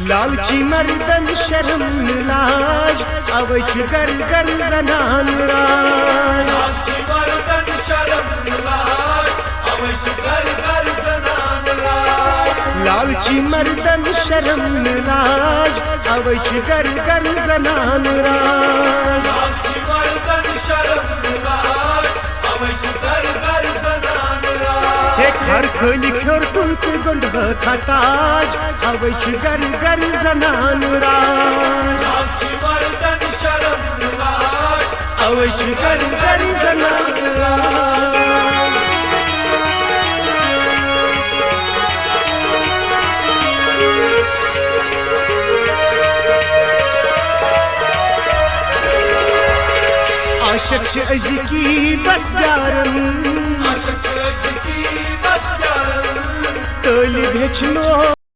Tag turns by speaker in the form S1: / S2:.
S1: लालची मर्दन शर्म लाज अवै छु गर गर जनान राज
S2: लालची मर्दन शर्म लाज अवै छु गर गर जनान राज
S1: लालची मर्दन शर्म लाज अवै छु गर गर जनान राज
S2: लालची मर्दन शर्म लाज अवै छु गर गर जनान राज
S1: हे खर खोली खोर कुंत गुंड खताज अवै छु गर गर जनान राज
S2: लालची मर्दन शर्म लाज
S1: अवै छु गर गर जनान राज आशिक छ अज़की बस दारन
S2: आशिक छ अज़की बस दारन
S1: तालिब हेचनो